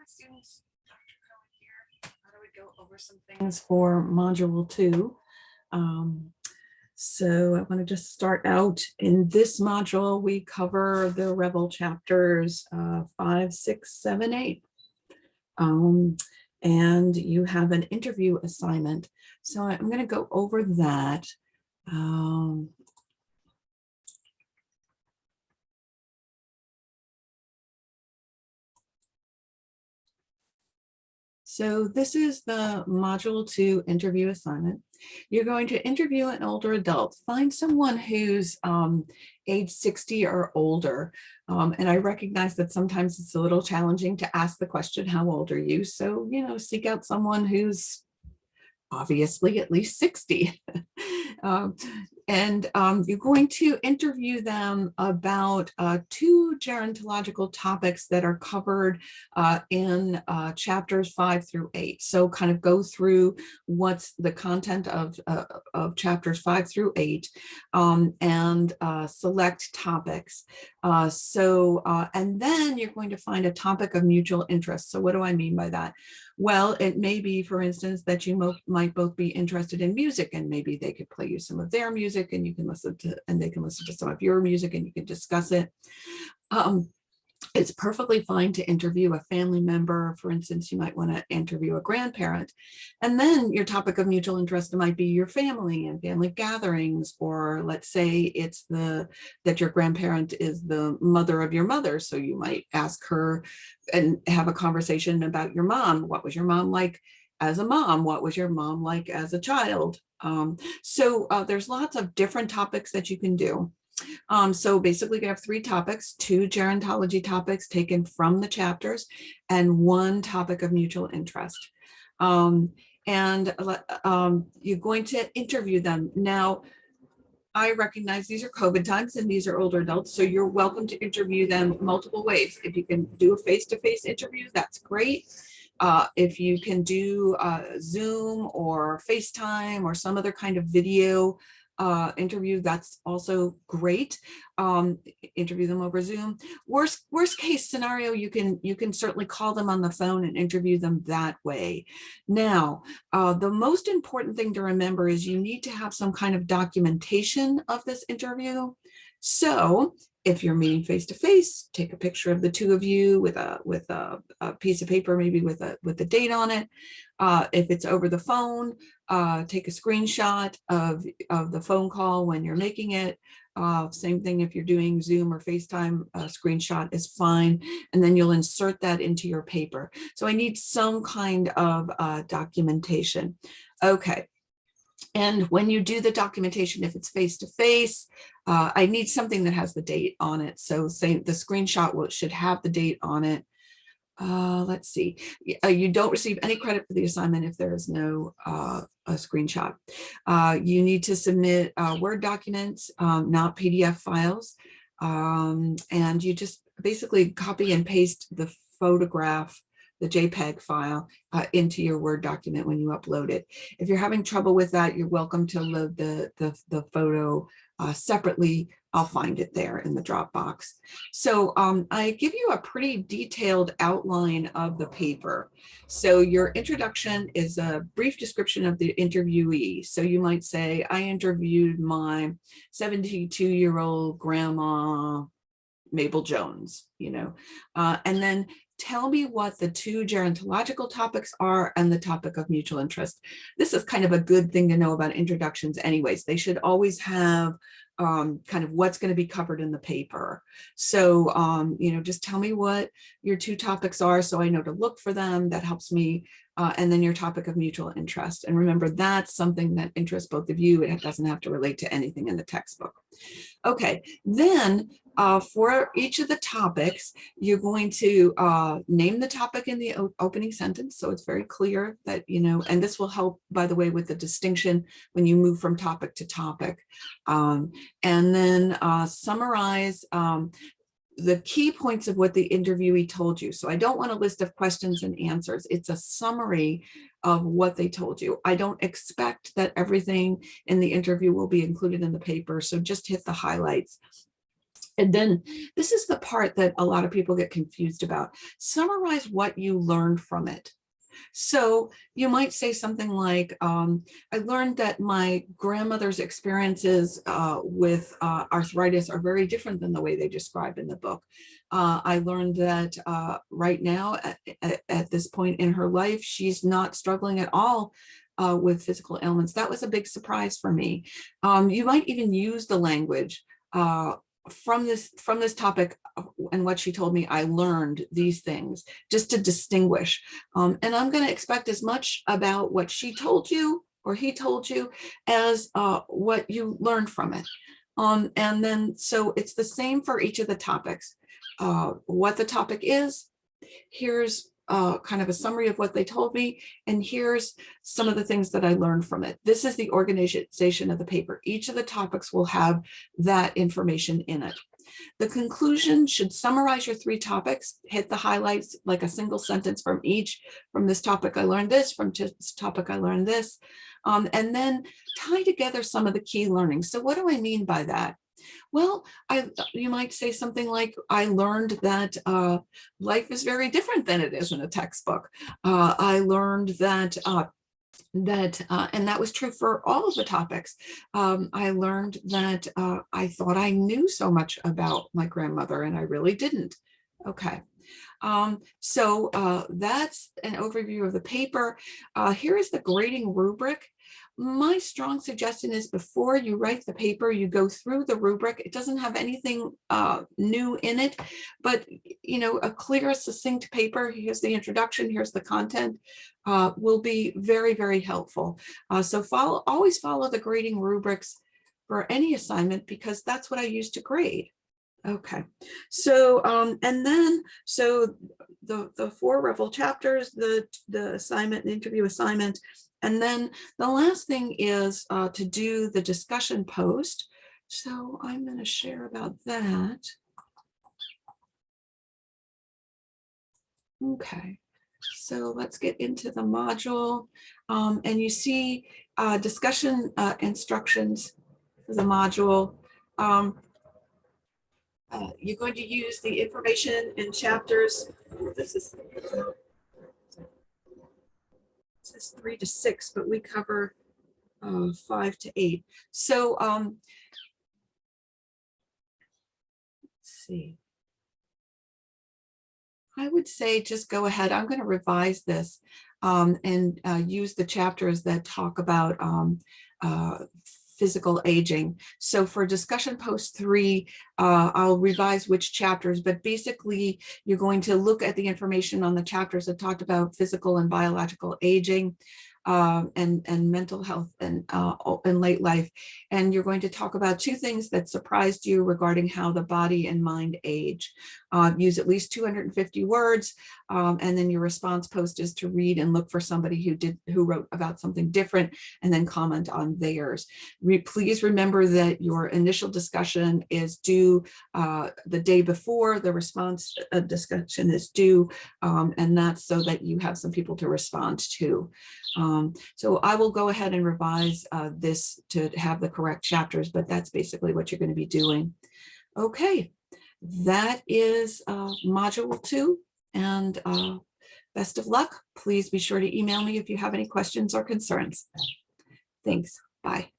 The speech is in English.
students, Dr. Cohen here. I thought I would go over some things for Module 2. So I want to just start out in this module. We cover the Rebel chapters 5, 6, 7, 8. And you have an interview assignment. So I'm going to go over that. So this is the Module 2 interview assignment. You're going to interview an older adult. Find someone who's age 60 or older. And I recognize that sometimes it's a little challenging to ask the question, how old are you? So, seek out someone who's obviously at least 60. And you're going to interview them about 2 gerontological topics that are covered in chapters 5 through 8. So kind of go through what's the content of chapters 5 through 8 and select topics. And then you're going to find a topic of mutual interest. So what do I mean by that? Well, it may be, for instance, that you might both be interested in music, and maybe they could play you some of their music and you can listen to, and they can listen to some of your music and you can discuss it. It's perfectly fine to interview a family member. For instance, you might want to interview a grandparent. And then your topic of mutual interest might be your family and family gatherings, or let's say it's that your grandparent is the mother of your mother. So you might ask her and have a conversation about your mom. What was your mom like as a mom? What was your mom like as a child? So there's lots of different topics that you can do. So basically you have 3 topics, 2 gerontology topics taken from the chapters and 1 topic of mutual interest. You're going to interview them. Now, I recognize these are COVID times and these are older adults, so you're welcome to interview them multiple ways. If you can do a face-to-face interview, that's great. If you can do Zoom or FaceTime or some other kind of video interview, that's also great. Interview them over Zoom. Worst case scenario, you can certainly call them on the phone and interview them that way. Now, the most important thing to remember is you need to have some kind of documentation of this interview. So if you're meeting face to face, take a picture of the 2 of you with a piece of paper, maybe with a date on it. If it's over the phone, take a screenshot of the phone call when you're making it. Same thing if you're doing Zoom or FaceTime, a screenshot is fine. And then you'll insert that into your paper. So I need some kind of documentation. Okay. And when you do the documentation, if it's face-to-face, I need something that has the date on it. So say the screenshot should have the date on it. Let's see. You don't receive any credit for the assignment if there is no a screenshot. You need to submit Word documents, not PDF files. And you just basically copy and paste the photograph, the JPEG file into your Word document when you upload it. If you're having trouble with that, you're welcome to load the photo separately. I'll find it there in the Dropbox. So I give you a pretty detailed outline of the paper. So your introduction is a brief description of the interviewee. So you might say, I interviewed my 72-year-old grandma, Mabel Jones, and then tell me what the 2 gerontological topics are and the topic of mutual interest. This is kind of a good thing to know about introductions anyways. They should always have kind of what's going to be covered in the paper. So, just tell me what your 2 topics are so I know to look for them. That helps me. And then your topic of mutual interest. And remember, that's something that interests both of you. It doesn't have to relate to anything in the textbook. Okay, then for each of the topics, you're going to name the topic in the opening sentence. So it's very clear that, and this will help, by the way, with the distinction when you move from topic to topic. And then summarize the key points of what the interviewee told you. So I don't want a list of questions and answers. It's a summary of what they told you. I don't expect that everything in the interview will be included in the paper. So just hit the highlights. And then this is the part that a lot of people get confused about. Summarize what you learned from it. So you might say something like, I learned that my grandmother's experiences with arthritis are very different than the way they describe in the book. I learned that right now, at this point in her life, she's not struggling at all with physical ailments. That was a big surprise for me. You might even use the language from this topic and what she told me. I learned these things just to distinguish, and I'm going to expect as much about what she told you or he told you as what you learned from it. And then so it's the same for each of the topics. What the topic is, here's kind of a summary of what they told me, and here's some of the things that I learned from it. This is the organization of the paper. Each of the topics will have that information in it. The conclusion should summarize your 3 topics, hit the highlights like a single sentence from each. From this topic, I learned this. From this topic, I learned this. And then tie together some of the key learnings. So what do I mean by that? Well, you might say something like, I learned that life is very different than it is in a textbook. I learned that and that was true for all of the topics. I learned that I thought I knew so much about my grandmother, and I really didn't. Okay. So that's an overview of the paper. Here is the grading rubric. My strong suggestion is before you write the paper, you go through the rubric. It doesn't have anything new in it, but a clear, succinct paper. Here's the introduction, here's the content, will be very, very helpful. So always follow the grading rubrics for any assignment, because that's what I use to grade. Okay, so and then so the 4 Revel chapters, the assignment and interview assignment, and then the last thing is to do the discussion post. So I'm going to share about that. Okay, so let's get into the module, and you see discussion instructions for the module. You're going to use the information in chapters. This is 3 to 6, but we cover 5 to 8. So let's see. I would say just go ahead. I'm going to revise this and use the chapters that talk about physical aging. So for discussion post 3, I'll revise which chapters, but basically you're going to look at the information on the chapters that talked about physical and biological aging, and mental health and in late life. And you're going to talk about 2 things that surprised you regarding how the body and mind age. Use at least 250 words, and then your response post is to read and look for somebody who wrote about something different, and then comment on theirs. Please remember that your initial discussion is due the day before the response discussion is due, and that's so that you have some people to respond to. So I will go ahead and revise this to have the correct chapters, but that's basically what you're going to be doing. Okay, that is module 2, and best of luck. Please be sure to email me if you have any questions or concerns. Thanks. Bye.